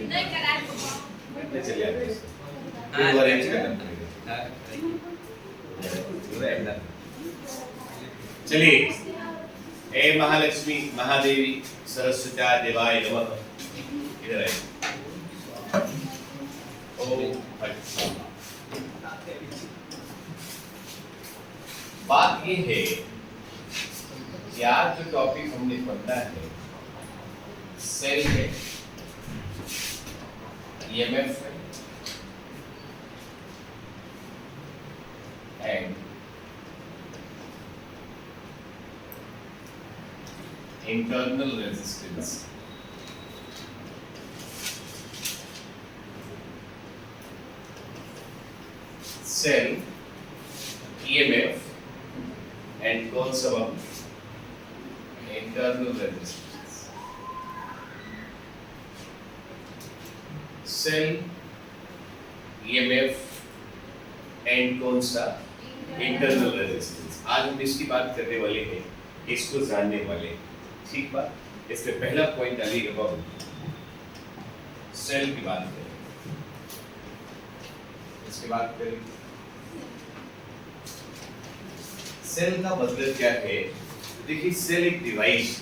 चलिए अरेंज करना पड़ेगा। चलिए, हे महालक्ष्मी महादेवी सरस्वती देवाय नमः। इधर आइए। ओम अच्छा। बात ये है कि आज जो टॉपिक हमने पढ़ना है सेल है, ईएमएफ है and internal resistance. Cell, EMF and कौन सा हम internal resistance. Cell, EMF and कौन सा internal resistance. आज हम इसकी बात करने वाले हैं, इसको जानने वाले हैं। ठीक बात। इसमें पहला पॉइंट आएगा बाबू, सेल की बात करें, इसके बात करें। सेल का मतलब क्या है? देखिए, सेल एक डिवाइस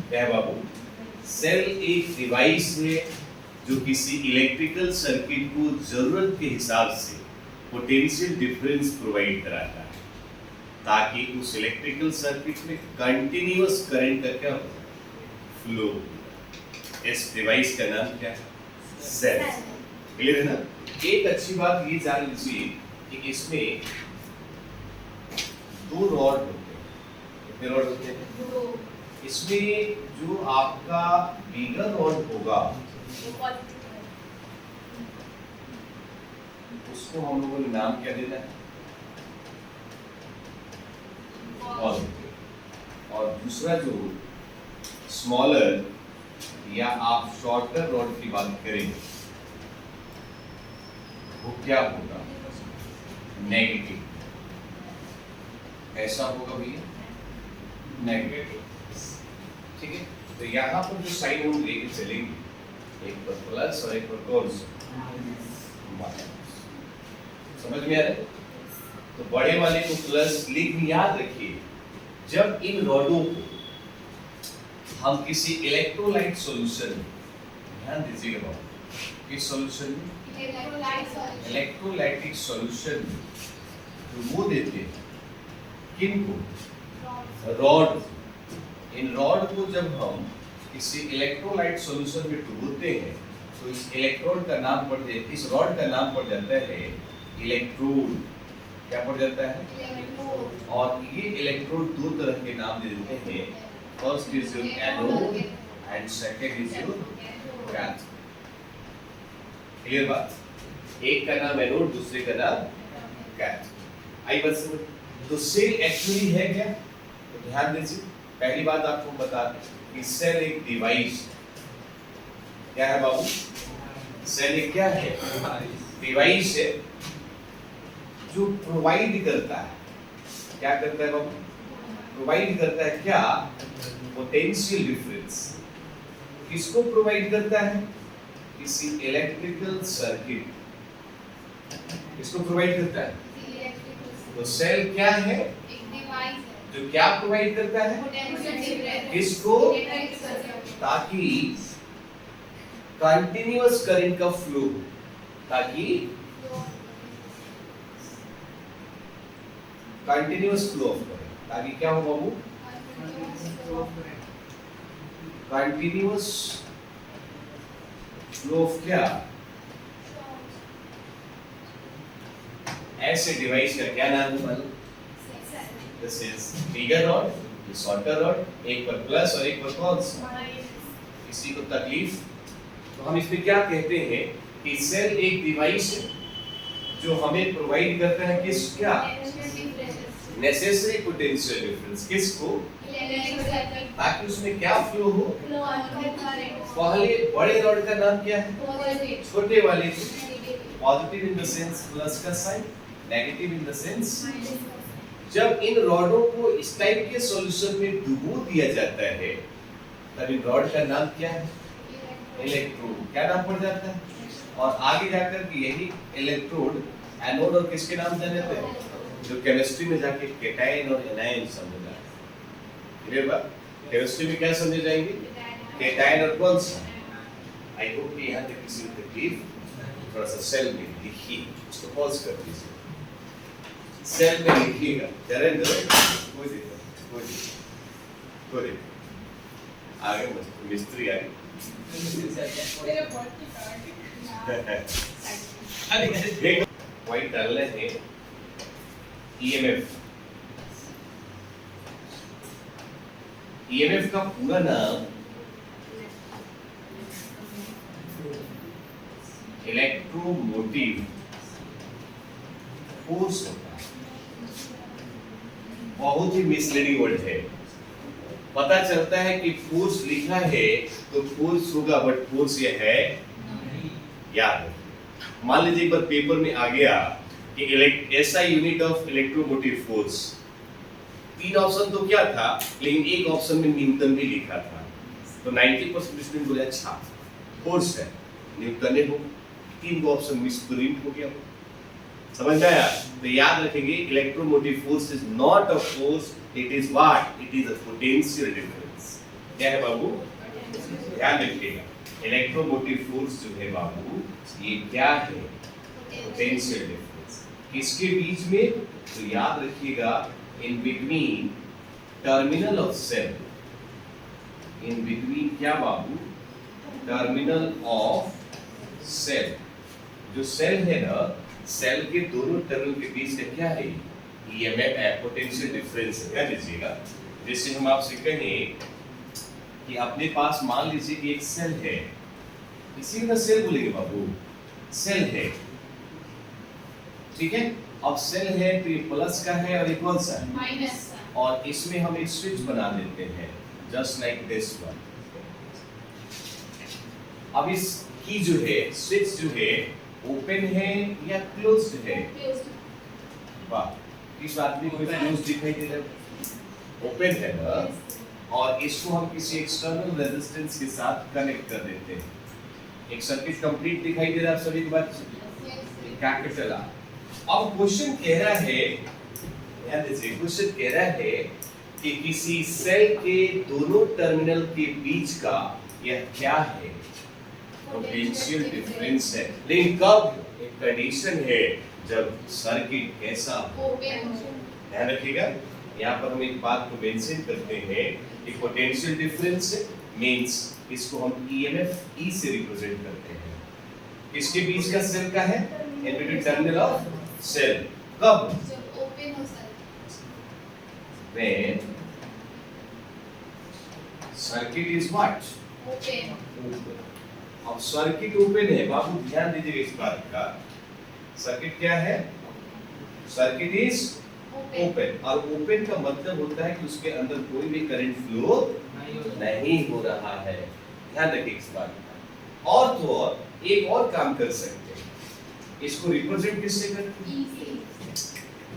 क्या है बाबू? सेल एक डिवाइस है जो किसी इलेक्ट्रिकल सर्किट को जरूरत के हिसाब से पोटेंशियल डिफरेंस प्रोवाइड कराता है ताकि उस इलेक्ट्रिकल सर्किट में कंटिन्यूअस करंट का क्या हो, फ्लो। इस डिवाइस का नाम क्या है? सेल। क्लियर है ना? एक अच्छी बात ये जान लीजिए कि इसमें दो रॉड होते हैं। कितने रॉड होते हैं? दो। इसमें जो आपका बिगर रॉड होगा उसको हम लोगों ने नाम क्या देना है? पॉजिटिव। और दूसरा जो स्मॉलर या आप शॉर्टर रॉड की बात करेंगे वो क्या होगा? नेगेटिव। ऐसा होगा भैया, नेगेटिव। ठीक है, तो यहाँ पर जो साइन हम लेके चलेंगे, एक पर प्लस और एक पर कौन सा माइनस। समझ में आ रहा है? तो बड़े वाले को प्लस लिख, याद रखिए जब इन रॉडों को हम किसी इलेक्ट्रोलाइट सॉल्यूशन में, ध्यान दीजिएगा बाबू, किस सॉल्यूशन में? इलेक्ट्रोलाइटिक सॉल्यूशन में डुबो देते हैं। किनको? रॉड। इन रॉड को जब हम किसी इलेक्ट्रोलाइट सॉल्यूशन में डुबोते हैं तो इस इलेक्ट्रोड का नाम पड़ जाता है, इस रॉड का नाम पड़ जाता है इलेक्ट्रोड। क्या पड़ जाता है? और ये इलेक्ट्रोड दो तरह के नाम दे देते हैं। First is your anode and second is your cathode. Clear बात? एक का नाम एनोड, दूसरे का नाम कैथोड। आई बात समझ? तो सेल एक्चुअली है क्या? तो ध्यान दीजिए, पहली बात आपको बता दें कि सेल एक डिवाइस क्या है बाबू? सेल एक क्या है? डिवाइस है जो प्रोवाइड करता है। क्या करता है बाबू? प्रोवाइड करता है क्या? Potential difference. किसको प्रोवाइड करता है? किसी इलेक्ट्रिकल सर्किट। किसको प्रोवाइड करता है? तो सेल क्या है? एक डिवाइस है जो क्या प्रोवाइड करता है? किसको? ताकि कंटिन्यूअस करंट का फ्लो, ताकि कंटिन्यूअस फ्लो ऑफ करंट, ताकि क्या हो बाबू? कंटिन्यूअस फ्लो ऑफ क्या? ऐसे डिवाइस का क्या नाम है मालूम? This is bigger rod, shorter rod, एक पर प्लस और एक पर कौन सा? किसी को तकलीफ? तो हम इसमें क्या कहते हैं कि सेल एक डिवाइस है जो हमें प्रोवाइड करता है किस? क्या? Necessary potential difference. किसको? ताकि उसमें क्या फ्लो हो? पहले बड़े रॉड का नाम क्या है? छोटे वाले positive in the sense plus का sign, negative in the sense. जब इन रॉडों को इस टाइप के सॉल्यूशन में डुबो दिया जाता है तब इन रॉड का नाम क्या है? इलेक्ट्रोड क्या नाम पड़ जाता है, और आगे जाकर के यही इलेक्ट्रोड एनोड और किसके नाम जाने जाते हैं, जो केमिस्ट्री में जाके कैटायन और एनायन समझे जाते हैं। क्लियर बात? केमिस्ट्री में क्या समझे जाएंगे, कैटायन और कौन सा। आई होप कि यहाँ तक किसी को तकलीफ, थोड़ा सा सेल में लिखिए, उसको पॉज कर दीजिए, सेल में लिखिएगा, चरण कोई दिक्कत कोई दिक्कत, आगे मिस्त्री आ गई। व्हाइट डालना है ईएमएफ। ईएमएफ का पूरा नाम इलेक्ट्रोमोटिव फोर्स होता है। बहुत ही मिसलीडिंग वर्ड है। पता चलता है कि फोर्स लिखा है तो फोर्स होगा, बट फोर्स ये है याद रखिए। मान लीजिए एक बार पेपर में आ गया कि SI unit of electromotive force, 3 option तो क्या था, लेकिन एक ऑप्शन में न्यूटन भी लिखा था, तो 90% स्टूडेंट बोले अच्छा फोर्स है न्यूटन हो, 3 ऑप्शन मिसप्रिंट हो गया। समझ में आया? तो याद रखेंगे electromotive force is not a force, it is what, it is a potential difference. क्या है बाबू? ध्यान रखिएगा, इलेक्ट्रोमोटिव फोर्स जो है बाबू ये क्या है, पोटेंशियल डिफरेंस। किसके बीच में? तो याद रखिएगा in between terminal of cell, in between क्या बाबू, टर्मिनल ऑफ सेल। जो सेल है ना, सेल के दोनों टर्मिनल के बीच का क्या है, ईएमएफ है, पोटेंशियल डिफरेंस है। ध्यान दीजिएगा, जैसे हम आपसे कहें कि अपने पास मान लीजिए कि एक सेल है, इसी का सेल बोलेंगे बाबू, सेल है, ठीक है। अब सेल है तो ये प्लस का है और ये कौन सा है, माइनस, और इसमें हम एक स्विच बना देते हैं जस्ट लाइक दिस वन। अब इस की जो है, स्विच जो है ओपन है या क्लोज्ड है, वाह, किस आदमी को क्लोज दिखाई दे रहा है, ओपन है ना, और इसको हम किसी एक्सटर्नल रेजिस्टेंस के साथ कनेक्ट कर देते हैं। एक सर्किट कंप्लीट दिखाई दे रहा है सभी के बाद, कैपिटल आर। अब क्वेश्चन कह रहा है, ध्यान दीजिए, क्वेश्चन कह रहा है कि किसी सेल के दोनों टर्मिनल के बीच का यह क्या है, पोटेंशियल डिफरेंस है। लेकिन कब? एक कंडीशन है जब सर्किट कैसा हो। ध्यान रखिएगा, यहाँ पर हम एक बात को मेंशन करते हैं कि पोटेंशियल डिफरेंस मींस इसको हम ईएमएफ ई से रिप्रेजेंट करते हैं। इसके बीच का सेल का है, in between terminal of cell. कब? जब ओपन हो circuit, when circuit is what, open. अब सर्किट ओपन है बाबू, ध्यान दीजिएगा इस बात का, सर्किट क्या है, सर्किट इज ओपन, और ओपन का मतलब होता है कि उसके अंदर कोई भी करंट फ्लो नहीं हो रहा है। ध्यान रखिए इस बात का। और तो और एक और काम कर सकते हैं, इसको रिप्रेजेंट किससे करते हैं,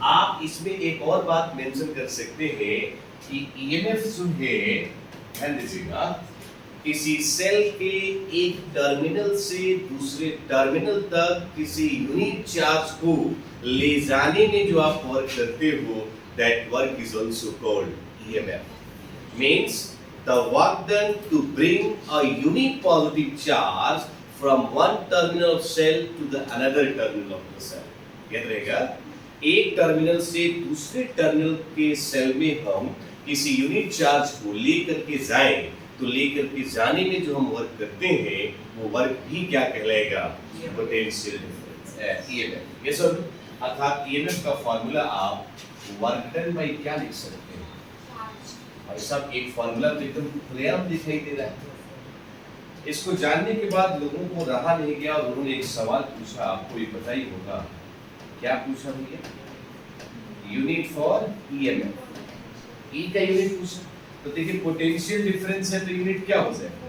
आप इसमें एक और बात मेंशन कर सकते हैं कि ईएमएफ जो है, ध्यान दीजिएगा, किसी सेल के एक टर्मिनल से दूसरे टर्मिनल तक किसी यूनिट चार्ज को ले जाने में जो आप वर्क करते हो, that work is also called EMF. Means the work done to bring a unit positive charge from one terminal of cell to the another terminal of the cell. याद रहेगा, एक टर्मिनल से दूसरे टर्मिनल के cell में हम किसी unit charge को लेकर के जाएं, तो लेकर के जाने में जो हम वर्क करते हैं वो वर्क भी क्या कहलाएगा, पोटेंशियल डिफरेंस, ईएमएफ। ये सब अर्थात ईएमएफ का फार्मूला आप वर्क डन बाय क्या लिख सकते हैं, और सब एक फार्मूला तो एकदम खुलेआम दिखाई दे रहा है। इसको जानने के बाद लोगों को रहा नहीं गया और उन्होंने एक सवाल पूछा, आपको ये पता ही होगा, क्या पूछा भैया, यूनिट फॉर ईएमएफ, ई का यूनिट पूछा। तो देखिए पोटेंशियल डिफरेंस है तो यूनिट क्या हो जाएगा,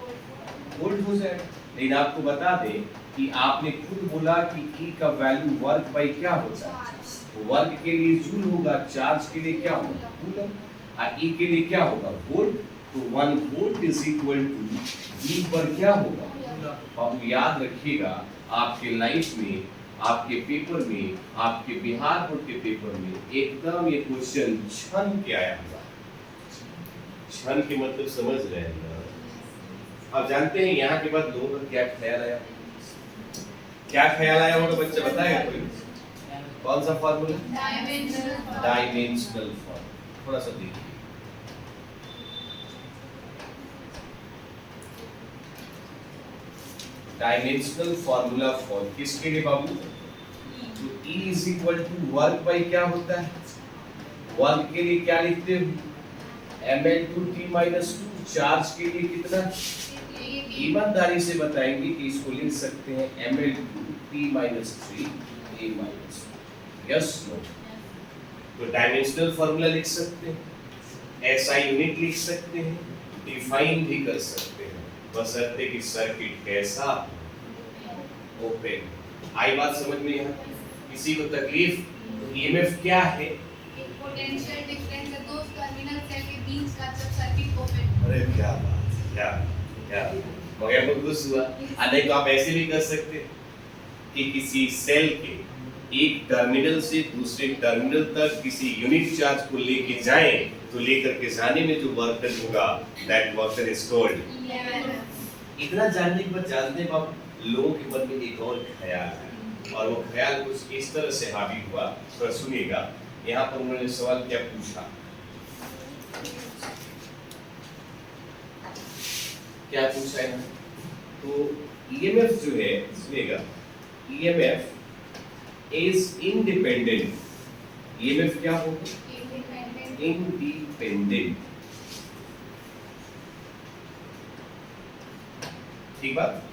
वोल्ट हो जाएगा। लेकिन आपको बता दें कि आपने खुद बोला कि ई का वैल्यू वर्क बाय क्या होता है, वर्क के लिए जूल होगा, चार्ज के लिए क्या होगा, कूलम, और ई के लिए क्या होगा, वोल्ट। तो 1 वोल्ट इज इक्वल टू ई पर क्या होगा, आप याद रखिएगा, आपके लाइफ में, आपके पेपर में, आपके बिहार बोर्ड के पेपर में एकदम ये क्वेश्चन क्षण के आया हुआ। क्षण के मतलब समझ रहे हैं ना? आप जानते हैं यहाँ के बाद लोगों का क्या ख्याल आया? क्या ख्याल आया होगा बच्चा बताएगा कोई? कौन सा फॉर्मूला? Dimensional formula. थोड़ा सा देखिए, डायमेंशनल फॉर्मूला फॉर किसके लिए बाबू? तो E is equal to work by क्या होता है? वर्क के लिए क्या लिखते हो? ml/t minus 2। चार्ज के लिए कितना? ईमानदारी से बताएंगे कि इसको लिख सकते हैं ml/t minus 3 a minus. Yes no? तो डायमेंशनल फॉर्मूला लिख सकते हैं, SI यूनिट लिख सकते हैं, डिफाइन भी कर सकते हैं, बशर्ते कि सर्किट कैसा? ओपन। आई बात समझ में? यहाँ किसी को तकलीफ? EMF क्या है? पोटेंशियल डिफरेंस है दो टर्मिनल सेल के बीच का जब सर्किट ओपन। अरे क्या बात, क्या क्या मगर बहुत खुश हुआ। नहीं तो आप ऐसे भी कर सकते कि किसी सेल के एक टर्मिनल से दूसरे टर्मिनल तक किसी यूनिट चार्ज को लेके जाएं, तो लेकर के जाने में जो वर्क डन होगा, that work done is called. इतना जानने के बाद जानते हैं आप लोगों के मन में एक और ख्याल है, और वो ख्याल कुछ इस तरह से हावी हुआ। थोड़ा सुनिएगा, यहाँ पर उन्होंने सवाल क्या पूछा? क्या पूछा है? तो EMF जो है, सुनिएगा, EMF इज इंडिपेंडेंट। EMF क्या होगा? इंडिपेंडेंट। ठीक बात?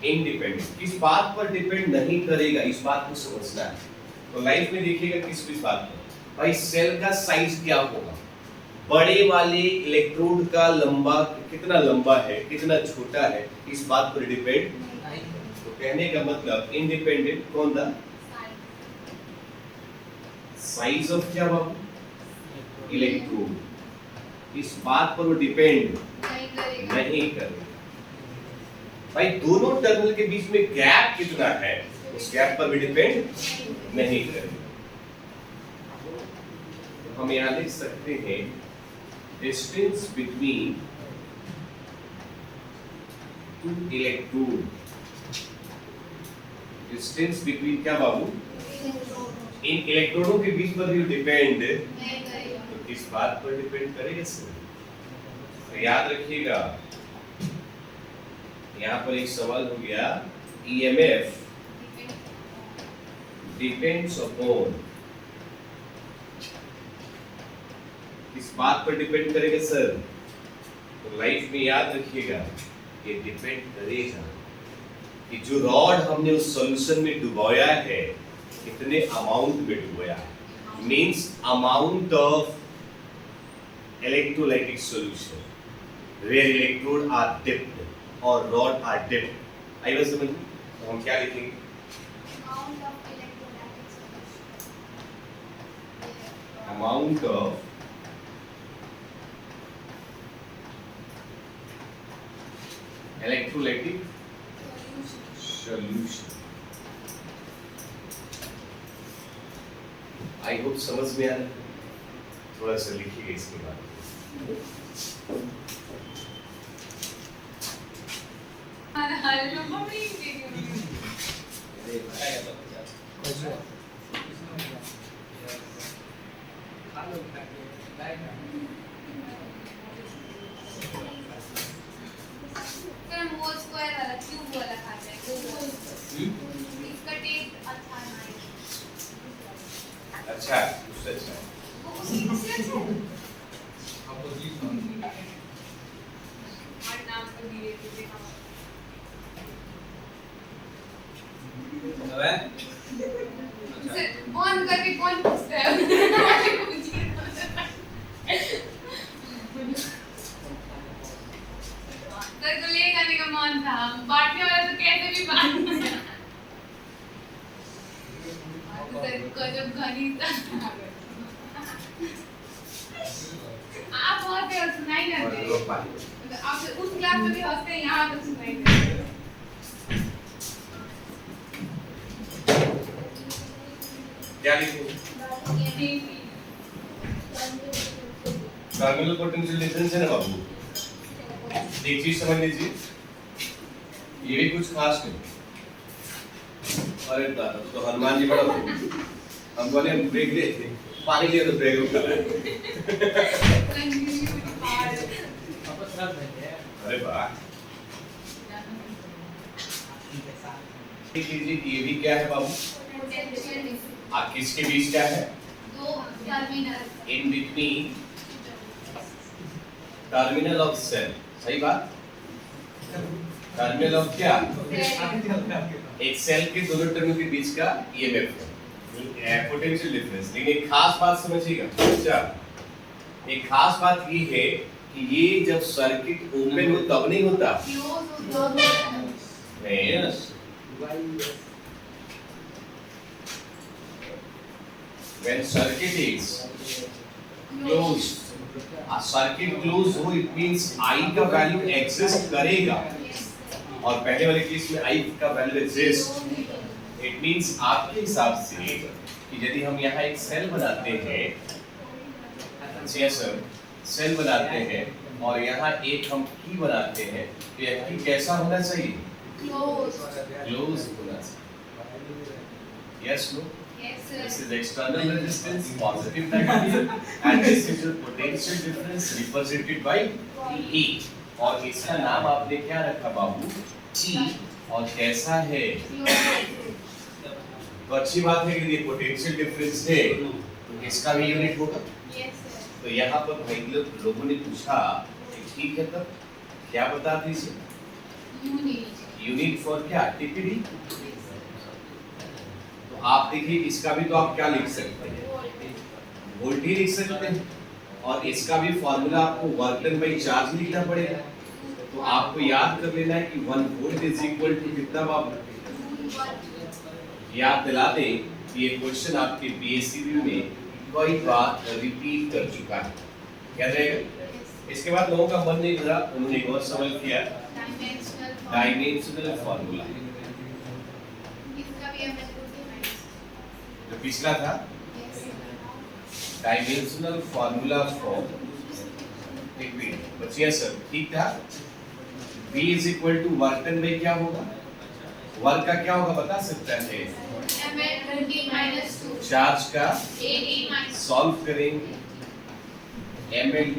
इंडिपेंडेंट किस बात पर डिपेंड नहीं करेगा, इस बात को समझना है। तो लाइफ में देखिएगा किस बात पर? भाई सेल का साइज क्या होगा? बड़े वाले इलेक्ट्रोड का लंबा कितना लंबा है, कितना छोटा है, इस बात पर डिपेंड। तो कहने का मतलब इंडिपेंडेंट कौन था? साइज ऑफ क्या बाबू? इलेक्ट्रोड। इस बात पर वो डिपेंड नहीं करेगा। भाई दोनों टर्मिनल के बीच में गैप कितना है, उस गैप पर भी डिपेंड नहीं करेगा। तो हम यहाँ लिख सकते हैं distance between two electrode. Distance between क्या बाबू? इन इलेक्ट्रोडों के बीच पर भी डिपेंड तो किस बात पर डिपेंड करेगा सर? तो याद रखिएगा, यहाँ पर एक सवाल हो गया, EMF डिपेंड्स अपॉन, किस बात पर डिपेंड करेगा सर? तो लाइफ में याद रखिएगा, ये डिपेंड करेगा कि जो रॉड हमने उस सॉल्यूशन में डुबोया है, कितने अमाउंट में डुबोया है, means amount of electrolytic solution where electrode are dipped और रॉड आर डिप्ड। आई बात समझ में? तो हम क्या लिखेंगे? Amount of electrolytic solution. I hope समझ में आ रहा है। थोड़ा सा लिखिएगा इसके बाद। अच्छा, उससे अच्छा ऑन करके कौन पूछता है? सर को ले जाने का मन था, बांटने वाला तो कैसे भी बांट। सर को जब घनी आप बहुत सुनाई करते हैं। आप उस क्लास में भी हंसते हैं, यहाँ तो सुनाई करते हैं। क्या लिखेंगे? टर्मिनल पोटेंशियल डिफरेंस है ना बाबू, एक चीज समझ लीजिए, ये भी कुछ खास नहीं। अरे दादा तो हनुमान जी बड़ा हम बोले ब्रेक लिए थे, पानी लिया तो ब्रेक रुका। अरे वाह, लीजिए ये भी क्या है बाबू? आप किसके बीच क्या है? दो terminal in between terminal of cell, सही बात। टर्मिनल ऑफ क्या? एक सेल के दोनों टर्मिनल के बीच का ईएमएफ है, पोटेंशियल डिफरेंस। लेकिन एक खास बात समझिएगा, अच्छा एक खास बात ये है कि ये जब सर्किट ओपन हो तब नहीं होता, when circuit is closed, a circuit closed हो it means I का वैल्यू एग्जिस्ट करेगा, और पहले वाले केस में I का वैल्यू एग्जिस्ट। इट मींस आपके हिसाब से कि यदि हम यहाँ एक सेल बनाते हैं, सर सेल बनाते हैं और यहाँ एक हम की बनाते हैं, तो यह की कैसा होना चाहिए? क्लोज होना चाहिए। Yes no? This is external resistance, positive negative, and this is your potential difference represented by E. और इसका नाम आपने क्या रखा बाबू? E। और कैसा है? तो अच्छी बात है कि ये पोटेंशियल डिफरेंस है, तो इसका भी यूनिट होगा। तो यहाँ पर भाई लोगों ने पूछा कि ठीक है, तब क्या बता दीजिए? यूनिट फॉर क्या? टीपीडी। तो आप देखिए इसका भी तो आप क्या लिख सकते हैं? वोल्ट ही लिख सकते हैं, और इसका भी फॉर्मूला आपको वर्क डन बाई चार्ज लिखना पड़ेगा। तो आपको याद कर लेना है कि 1 वोल्ट इज इक्वल टू कितना बाबू? याद दिला दें कि ये क्वेश्चन आपके बीएससीबी में कई बार रिपीट कर चुका है, याद रहेगा। इसके बाद लोगों का मन नहीं भरा, उन्होंने एक और सवाल किया, डायमेंशनल फॉर्मूला। जो पिछला था डायमेंशनल फॉर्मूला फॉर लिक्विड, बचिए सर, ठीक था। V is equal to work done by क्या होगा? वर्क का क्या होगा बता सकता है? चार्ज का सॉल्व करेंगे ml।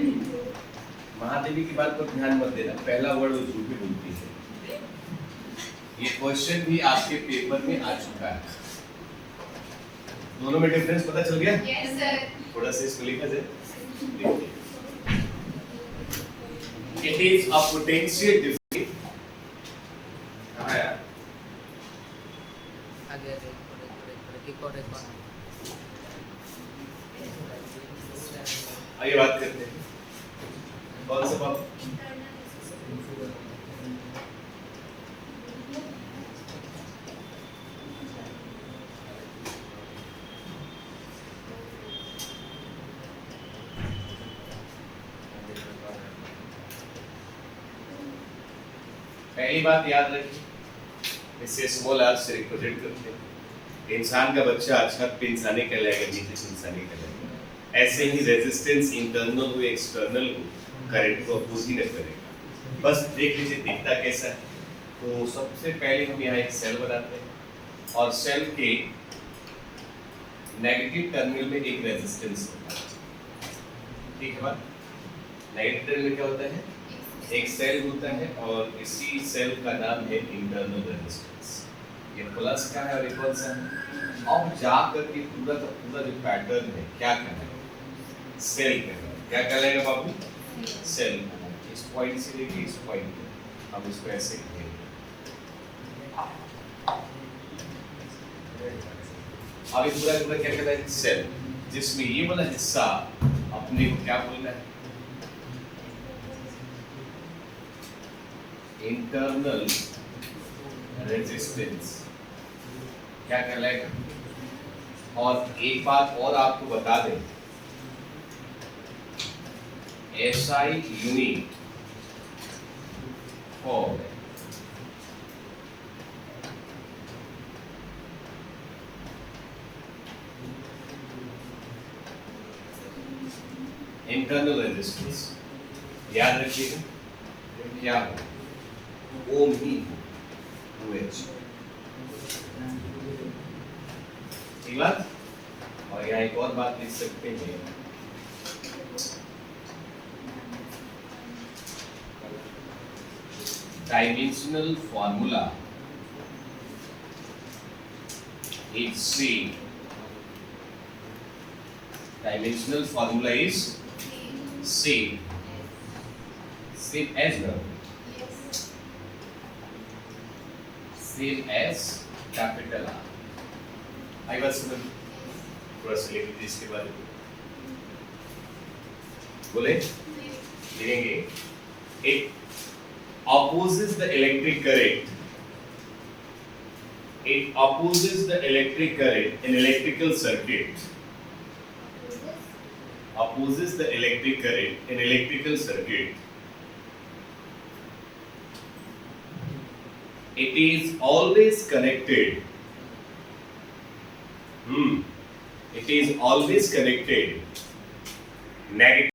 महादेवी की बात पर ध्यान मत देना, पहला वर्ड वो झूठी बोलती है। ये क्वेश्चन भी आपके पेपर में आ चुका है। दोनों में डिफरेंस पता चल गया? Yes sir. थोड़ा सा इसको लिखा जाए। It is a potential difference. कहाँ है? आइए बात करते हैं, कौन सा बात? पहली बात याद रखिए, इसे स्मॉल आर से रिप्रेजेंट करते हैं। इंसान का बच्चा छत पे इंसानी कहलाएगा, नीचे से इंसानी कहलाएगा। ऐसे ही रेजिस्टेंस इंटरनल हो एक्सटर्नल हो, करंट को अपोज ही न करेगा। बस देख लीजिए दिखता कैसा है। तो सबसे पहले हम यहाँ एक सेल बनाते हैं, और सेल के नेगेटिव टर्मिनल में एक रेजिस्टेंस होता है, ठीक है बात? नेगेटिव टर्मिनल में क्या होता है? एक सेल होता है, और इसी सेल का नाम है इंटरनल रेजिस्टेंस। ये प्लस का है और ये कौन सा है? अब जाकर के पूरा का पूरा जो पैटर्न है क्या कहना है? सेल कहना है। क्या कहलाएगा बाबू? सेल। इस पॉइंट से लेके इस पॉइंट तक हम इसको ऐसे लिखेंगे। अब ये पूरा पूरा क्या कहता है? सेल, जिसमें ये वाला हिस्सा अपने को क्या बोलना है? इंटरनल रेजिस्टेंस क्या कहलाएगा? और एक बात और आपको बता दें, SI unit for internal resistance याद रखिएगा क्या हो ओम ही OH ठीक बात। और यहाँ एक और बात लिख सकते हैं dimensional formula is same. Dimensional formula is same. Same as well. Same as capital R. आई बात समझ थोड़ा सा लिख लीजिए इसके बारे में बोले लिखेंगे एक opposes the electric current. It opposes the electric current in electrical circuit. Opposes the electric current in electrical circuit. It is always connected. It is always connected. Negative.